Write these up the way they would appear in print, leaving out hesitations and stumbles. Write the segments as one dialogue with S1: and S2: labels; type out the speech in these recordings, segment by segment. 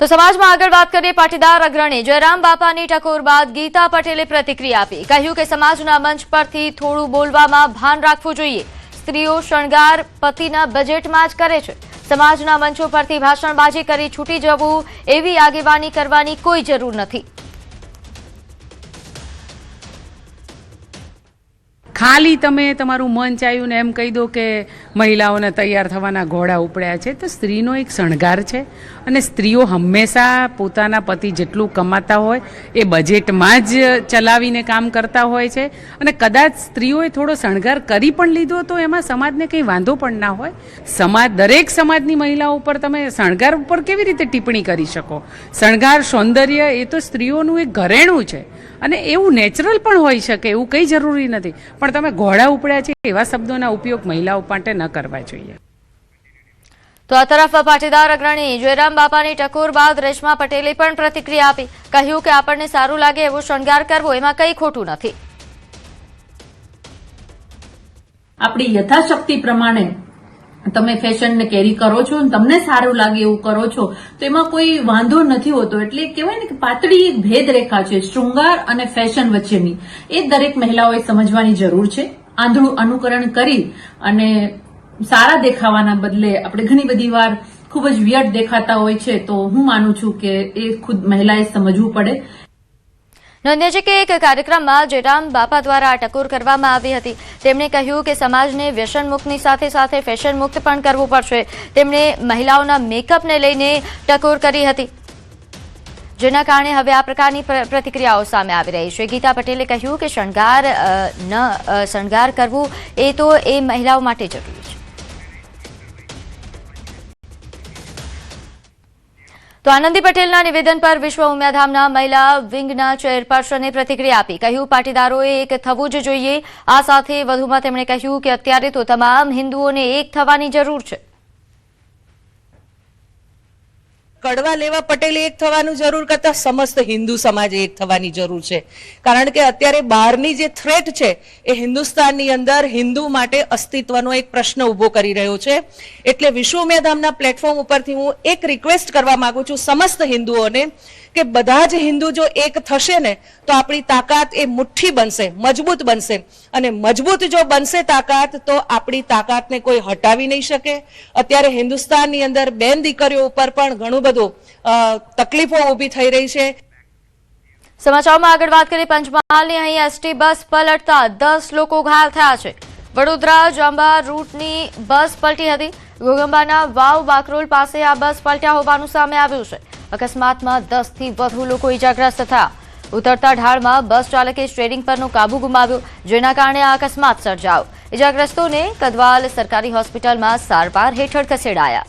S1: તો સમાજમાં આગળ વાત કરીએ પાટીદાર અગ્રણી જયરામ બાપાની ટકોર બાદ ગીતા પટેલે પ્રતિક્રિયા આપી કહ્યું કે સમાજના મંચ પરથી થોડું બોલવામાં ભાન રાખવું જોઈએ। સ્ત્રીઓ શણગાર પતિના બજેટમાં જ કરે છે। સમાજના મંચો પરથી ભાષણબાજી કરી છૂટી જવું એવી આગેવાની કરવાની કોઈ જરૂર નથી।
S2: ખાલી તમે તમારું મન ચાહ્યું ને એમ કહી દો કે મહિલાઓને તૈયાર થવાના ઘોડા ઉપડ્યા છે તો સ્ત્રીનો એક શણગાર છે અને સ્ત્રીઓ હંમેશા પોતાના પતિ જેટલું કમાતા હોય એ બજેટમાં જ ચલાવીને કામ કરતા હોય છે અને કદાચ સ્ત્રીઓએ થોડો શણગાર કરી પણ લીધો તો એમાં સમાજને કંઈ વાંધો પણ ના હોય। દરેક સમાજની મહિલાઓ ઉપર તમે શણગાર ઉપર કેવી રીતે ટિપ્પણી કરી શકો? શણગાર સૌંદર્ય એ તો સ્ત્રીઓનું એક ઘરેણું છે અને એવું નેચરલ પણ હોઈ શકે, એવું કંઈ જરૂરી નથી, પણ તમે ઘોડા ઉપડ્યા છે એવા શબ્દોના ઉપયોગ મહિલાઓ માટે ન કરવા જોઈએ।
S1: તો આ તરફ પાટીદાર અગ્રણી જયરામ બાપાની ટકોર બાદ રેશમા પટેલે પણ પ્રતિક્રિયા આપી કહ્યું કે આપણને સારું લાગે એવો શણગાર કરવો એમાં કંઈ ખોટું નથી।
S3: આપણી યથાશક્તિ પ્રમાણે તમે ફેશનને કેરી કરો છો અને તમને સારું લાગે એવું કરો છો તો એમાં કોઈ વાંધો નથી હોતો। એટલે કહેવાય ને કે પાતળી એક ભેદરેખા છે શૃંગાર અને ફેશન વચ્ચેની, એ દરેક મહિલાઓએ સમજવાની જરૂર છે। આંધળું અનુકરણ કરી અને સારા દેખાવાના બદલે આપણે ઘણી બધી વાર ખૂબ જ વિયર્ડ દેખાતા હોય છે, તો હું માનું છું કે એ ખુદ મહિલાએ સમજવું પડે।
S1: નોંધ્ય છે કે એક કાર્યક્રમમાં જયરામ બાપા દ્વારા આ ટકોર કરવામાં આવી હતી। તેમણે કહ્યું કે સમાજને વ્યસન મુક્તની સાથે સાથે ફેશન મુક્ત પણ કરવું પડશે। તેમણે મહિલાઓના મેકઅપને લઈને ટકોર કરી હતી, જેના કારણે હવે આ પ્રકારની પ્રતિક્રિયાઓ સામે આવી રહી છે। ગીતા પટેલે કહ્યું કે શણગાર કરવું એ તો એ મહિલાઓ માટે જરૂરી છે। તો આનંદી પટેલના નિવેદન પર વિશ્વ ઉમિયાધામના મહિલા વિંગના ચેરપર્સને પ્રતિક્રિયા આપી કહ્યું પાટીદારોએ એક થવું જ જોઈએ। આ સાથે વધુમાં તેમણે કહ્યું કે અત્યારે તો તમામ હિન્દુઓને એક થવાની જરૂર છે।
S4: કડવા લેવા પટેલે એક થવાનું જરૂર કરતા સમસ્ત હિન્દુ સમાજે એક થવાની જરૂર છે, કારણ કે અત્યારે બહારની જે થ્રેટ છે એ હિન્દુસ્તાનની અંદર હિન્દુ માટે અસ્તિત્વનો એક પ્રશ્ન ઉભો કરી રહ્યો છે। એટલે વિશ્વ ઉમિયાધામના પ્લેટફોર્મ ઉપરથી હું એક રિક્વેસ્ટ કરવા માંગુ છું સમસ્ત હિન્દુઓને કે બધા જ હિન્દુ જો એક થશે ને તો આપણી તાકાત એ મુઠ્ઠી બનશે, મજબૂત બનશે અને મજબૂત જો બનશે તાકાત તો આપણી તાકાતને કોઈ હટાવી નહીં શકે। અત્યારે હિન્દુસ્તાનની અંદર બેન દીકરીઓ ઉપર પણ ઘણું બધું તકલીફો ઊભી થઈ રહી છે।
S1: સમાચારમાં આગળ વાત કરીએ પંચમહાલની અહીં એસટી બસ પલટતા 10 લોકો ઘાયલ થયા છે। વડોદરા જાંબા રૂટની બસ પલટી હતી। ઘોગંબાના વાવ બાકરોલ પાસે આ બસ પલટ્યા હોવાનું સામે આવ્યું છે। અકસ્માતમાં 10 થી વધુ લોકો ઇજાગ્રસ્ત થયા। ઉતરતા ઢાળમાં બસ ચાલકે સ્ટીયરિંગ પરનો કાબુ ગુમાવ્યો, જેના કારણે આ અકસ્માત સર્જાયો। ઇજાગ્રસ્તોને કદવાલ સરકારી હોસ્પિટલમાં સારવાર હેઠળ ખસેડાયા।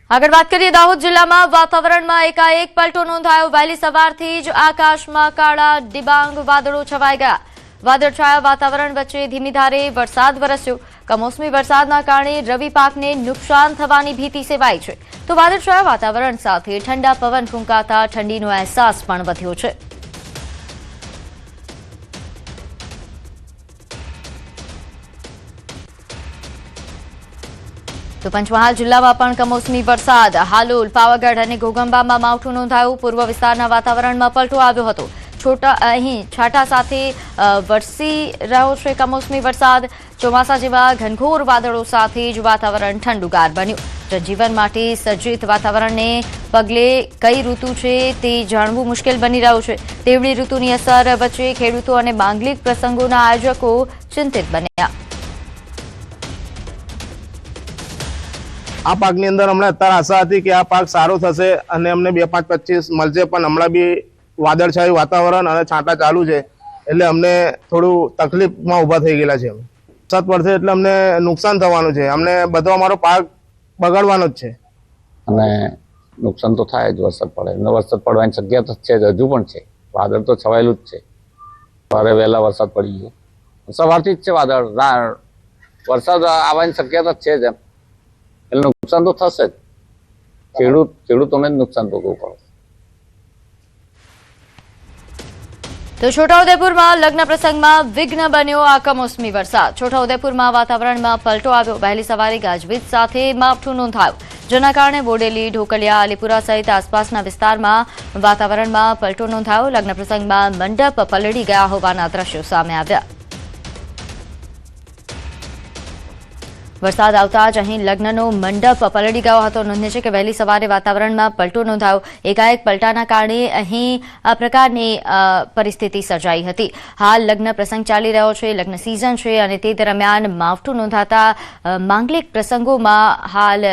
S1: આગળ વાત કરીએ દાહોદ જિલ્લામાં વાતાવરણમાં એકાએક પલટો નોંધાયો। વહેલી સવારથી જ આકાશમાં કાળા ડિબાંગ વાદળો છવાઈ ગયા। વાદળછાયા વાતાવરણ વચ્ચે ધીમી ધારે વરસાદ વરસ્યો। કમોસમી વરસાદના કારણે રવિ પાકને નુકસાન થવાની ભીતિ સેવાઈ છે। તો વાદળછાયા વાતાવરણ સાથે ઠંડા પવન ફૂંકાતા ઠંડીનો અહેસાસ પણ વધ્યો છે। તો પંચમહાલ જિલ્લામાં પણ કમોસમી વરસાદ। હાલોલ, પાવાગઢ અને ઘોગંબામાં માવઠું નોંધાયું। પૂર્વ વિસ્તારના વાતાવરણમાં પલટો આવ્યો હતો। અહીં છાંટા સાથે વરસી રહ્યો છે કમોસમી વરસાદ। ચોમાસા જેવા ઘનઘોર વાદળો સાથે જ વાતાવરણ ઠંડુગાર બન્યું। જનજીવન માટે સર્જિત વાતાવરણને પગલે કઈ ઋતુ છે તે જાણવું મુશ્કેલ બની રહ્યું છે। તેવડી ઋતુની અસર વચ્ચે ખેડૂતો અને માંગલિક પ્રસંગોના આયોજકો ચિંતિત બન્યા।
S5: આ પાકની અંદર અમને અત્યારે આશા હતી કે આ પાક સારો થશે અને અમને 2-5-25 મળશે, પણ હમણાં બી વાદળછાયું વાતાવરણ અને છાંટા ચાલુ છે એટલે અમને થોડું તકલીફમાં ઊભા થઈ ગયેલા છે। વરસાદ પડશે એટલે અમને નુકસાન થવાનું છે, અમને બધો અમારો પાક બગાડવાનો જ છે
S6: અને નુકસાન તો થાય જ વરસાદ પડે એટલે વરસાદ પડવાની શક્યતા છે જ, હજુ પણ છે। વાદળ તો છવાયેલું જ છે। સવારે વહેલા વરસાદ પડી ગયો, સવારથી જ છે વાદળ, વરસાદ આવવાની શક્યતા છે જ, એમ એટલે નુકસાન તો થશે જ। ખેડૂતોને જ નુકસાન ભોગવવું પડે।
S1: તો છોટાઉદેપુરમાં લગ્ન પ્રસંગમાં વિઘ્ન બન્યો આ કમોસમી વરસાદ. છોટાઉદેપુરમાં વાતાવરણમાં પલટો આવ્યો. વહેલી સવારે ગાજવીજ સાથે માવઠું નોંધાયું, જેના કારણે બોડેલી, ઢોકલિયા, આલીપુરા સહિત આસપાસના વિસ્તારમાં વાતાવરણમાં પલટો નોંધાયો. લગ્ન પ્રસંગમાં મંડપ પલળી ગયા હોવાના દ્રશ્યો સામે આવ્યા. વરસાદ આવતા જ અહીં લગ્નનો મંડપ પલળી ગયો હતો. નોંધે છે કે વહેલી સવારે વાતાવરણમાં પલટો નોંધાયો. એકાએક પલટાના કારણે અહીં આ પ્રકારની પરિસ્થિતિ સર્જાઈ હતી. હાલ લગ્ન પ્રસંગ ચાલી રહ્યો છે, લગ્ન સિઝન છે અને તે દરમિયાન માવઠું નોંધાતા માંગલિક પ્રસંગોમાં હાલ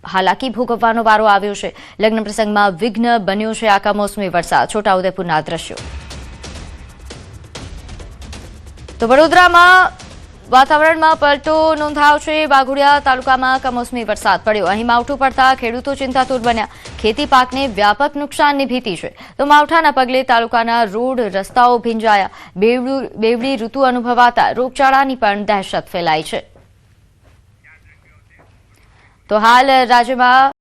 S1: હાલાકી ભોગવવાનો વારો આવ્યો છે. લગ્ન પ્રસંગમાં વિઘ્ન બન્યો છે આ કમોસમી વરસાદ. છોટાઉદેપુરના દ્રશ્યો. તો વડોદરામાં વાતાવરણમાં પલટો નોંધાયો છે. વાઘોડિયા તાલુકામાં કમોસમી વરસાદ પડ્યો. અહીં માવઠું પડતા ખેડૂતો ચિંતાતુર બન્યા. ખેતી પાકને વ્યાપક નુકસાનની ભીતિ છે. તો માવઠાના પગલે તાલુકાના રોડ રસ્તાઓ ભીંજાયા. બેવડી ઋતુ અનુભવાતા રોગચાળાની પણ દહેશત ફેલાઈ છે. તો હાલ રાજ્યમાં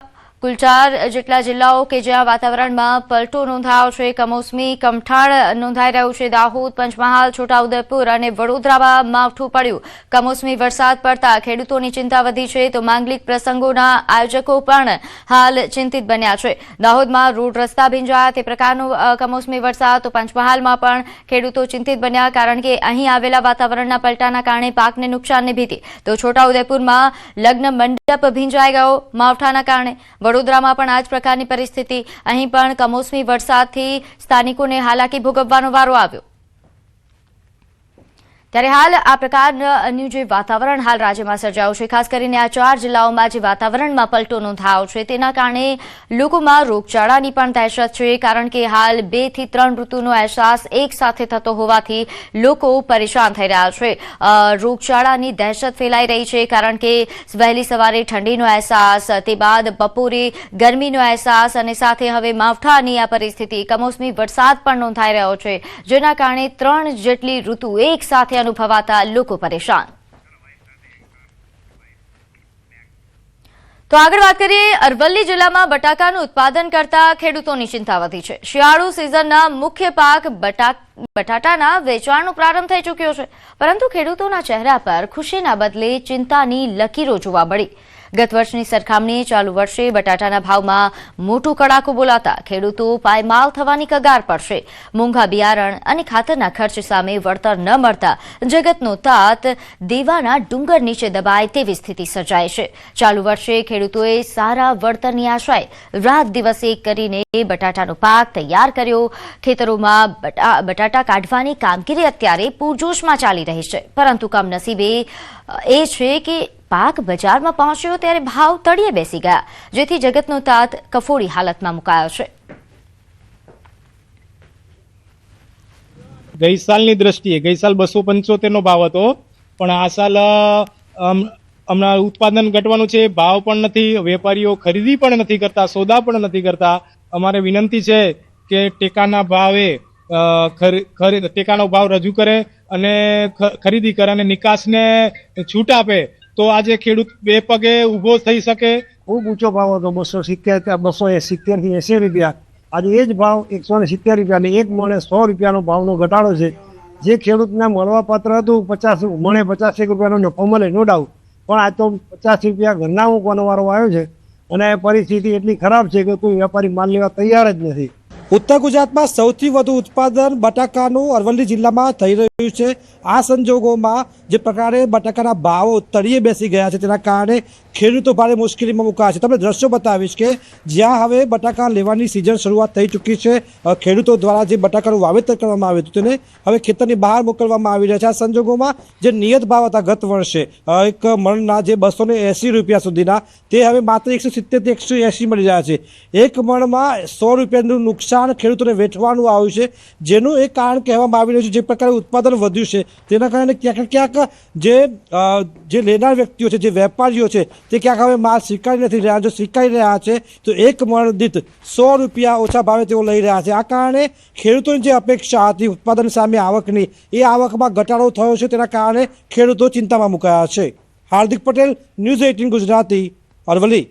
S1: કુલ 4 જેટલા જિલ્લાઓ કે જ્યાં વાતાવરણમાં પલટો નોંધાયો છે. કમોસમી કમઠાણ નોંધાઈ રહ્યું છે. દાહોદ, પંચમહાલ, છોટાઉદેપુર અને વડોદરામાં માવઠું પડ્યું. કમોસમી વરસાદ પડતા ખેડૂતોની ચિંતા વધી છે. તો માંગલિક પ્રસંગોના આયોજકો પણ હાલ ચિંતિત બન્યા છે. દાહોદમાં રોડ રસ્તા ભીંજાયા, તે પ્રકારનો કમોસમી વરસાદ. તો પંચમહાલમાં પણ ખેડૂતો ચિંતિત બન્યા, કારણ કે અહીં આવેલા વાતાવરણના પલટાના કારણે પાકને નુકસાનની ભીતિ. તો છોટાઉદેપુરમાં લગ્ન મંડપ ભીંજાઈ ગયો માવઠાના કારણે. વડોદરામાં પણ આ જ પ્રકારની પરિસ્થિતિ. અહીં પણ કમોસમી વરસાદથી સ્થાનિકોને હાલાકી ભોગવવાનો વારો આવ્યો. ત્યારે હાલ આ પ્રકારનું જે વાતાવરણ હાલ રાજ્યમાં સર્જાયું છે, ખાસ કરીને આ 4 જિલ્લાઓમાં જે વાતાવરણમાં પલટો નોંધાયો છે, તેના કારણે લોકોમાં રોગચાળાની પણ દહેશત છે. કારણ કે હાલ 2 થી 3 ઋતુનો અહેસાસ એક સાથે થતો હોવાથી લોકો પરેશાન થઈ રહ્યા છે. રોગચાળાની દહેશત ફેલાઈ રહી છે, કારણ કે વહેલી સવારે ઠંડીનો અહેસાસ, તે બાદ બપોરે ગરમીનો અહેસાસ અને સાથે હવે માવઠાની આ પરિસ્થિતિ, કમોસમી વરસાદ પણ નોંધાઈ રહ્યો છે, જેના કારણે 3 જેટલી ઋતુ એક સાથે અનુભવાતા લોકો પરેશાન. તો આગળ વાત કરીએ, અરવલ્લી જિલ્લામાં બટાકાનું ઉત્પાદન કરતા ખેડૂતોની ચિંતા વધી છે. શિયાળુ સિઝનના મુખ્ય પાક બટાટાના વેચાણનો પ્રારંભ થઈ ચૂક્યો છે, પરંતુ ખેડૂતોના ચહેરા પર ખુશીના બદલે ચિંતાની લકીરો જોવા મળી. ગત વર્ષની સરખામણીએ ચાલુ વર્ષે બટાટાના ભાવમાં મોટું કડાકું બોલાતા ખેડૂતો પાયમાલ થવાની કગાર પર છે. મોંઘા બિયારણ અને ખાતરના ખર્ચ સામે વળતર ન મળતા જગતનો તાત દેવાના ડુંગર નીચે દબાય તેવી સ્થિતિ સર્જાય છે. ચાલુ વર્ષે ખેડૂતોએ સારા વળતરની આશાએ રાત દિવસ એક કરીને બટાટાનો પાક તૈયાર કર્યો. ખેતરોમાં બટાટા કાઢવાની કામગીરી અત્યારે પૂરજોશમાં ચાલી રહી છે, પરંતુ કમનસીબે એ છે કે પાક બજારમાં પહોંચ્યો ત્યારે ભાવ તળિયે બેસી ગયા, જેથી જગતનો તાત કફોડી હાલતમાં મુકાયો છે.
S7: ગઈ સાલની દ્રષ્ટિએ ગઈ સાલ 275 નો ભાવ હતો, પણ આ સાલ હમણાં ઉત્પાદન ઘટવાનું છે, ભાવ પણ નથી, વેપારીઓ ખરીદી પણ નથી કરતા, સોદા પણ નથી કરતા. અમારે વિનંતી છે કે ટેકાના ભાવે ટેકાનો ભાવ રજૂ કરે અને ખરીદી કરે અને નિકાસને છૂટ આપે, તો આજે ખેડૂત બે પગે ઊભો થઈ શકે.
S8: ખૂબ ઊંચો ભાવ હતો, 270, 270 થી 80 રૂપિયા. આજે એ જ ભાવ 170 રૂપિયા અને એક મણે 100 રૂપિયાનો ભાવનો ઘટાડો છે. જે ખેડૂતને મળવા પાત્ર હતું 50 મણે 50 રૂપિયાનો નફો મળે, નો ડાઉટ, પણ આ તો 50 રૂપિયા ઘરના મૂકવાનો વારો આવ્યો છે અને પરિસ્થિતિ એટલી ખરાબ છે કે કોઈ વેપારી માલ લેવા તૈયાર જ નથી.
S9: ઉત્તર ગુજરાતમાં સૌથી વધુ ઉત્પાદન બટાકાનું અરવલ્લી જિલ્લામાં થઈ રહ્યું છે. આ સંજોગોમાં જે પ્રકારે બટાકાના ભાવો તળિયે બેસી ગયા છે, તેના કારણે ખેડૂતો ભારે મુશ્કેલીમાં મુકાયા છે. તમને દ્રશ્યો બતાવીશ કે જ્યાં હવે બટાકા લેવાની સિઝન શરૂઆત થઈ ચૂકી છે. ખેડૂતો દ્વારા જે બટાકાનું વાવેતર કરવામાં આવ્યું હતું તેને હવે ખેતરની બહાર મોકલવામાં આવી રહ્યા છે. આ સંજોગોમાં જે નિયત ભાવ હતા ગત વર્ષે એક મણના જે 280 રૂપિયા સુધીના, તે હવે માત્ર 170 થી 180 મળી રહ્યા છે. એક મણમાં 100 રૂપિયાનું નુકસાન ખેડૂતોને વેઠવાનું આવ્યું છે, જેનું એક કારણ કહેવામાં આવી રહ્યું છે. જે પ્રકારે ઉત્પાદન વધ્યું છે તેના કારણે ક્યાંક જે લેનાર વ્યક્તિઓ છે, જે વેપારીઓ છે, તે ક્યાંક હવે માલ સ્વીકારી નથી રહ્યા. જો સ્વીકારી રહ્યા છે તો એક મણ દીઠ 100 રૂપિયા ઓછા ભાવે તેઓ લઈ રહ્યા છે. આ કારણે ખેડૂતોની જે અપેક્ષા હતી ઉત્પાદન સામે આવકની, એ આવકમાં ઘટાડો થયો છે. તેના કારણે ખેડૂતો ચિંતામાં મુકાયા છે. હાર્દિક પટેલ, ન્યૂઝ 18 ગુજરાતી, અરવલ્લી.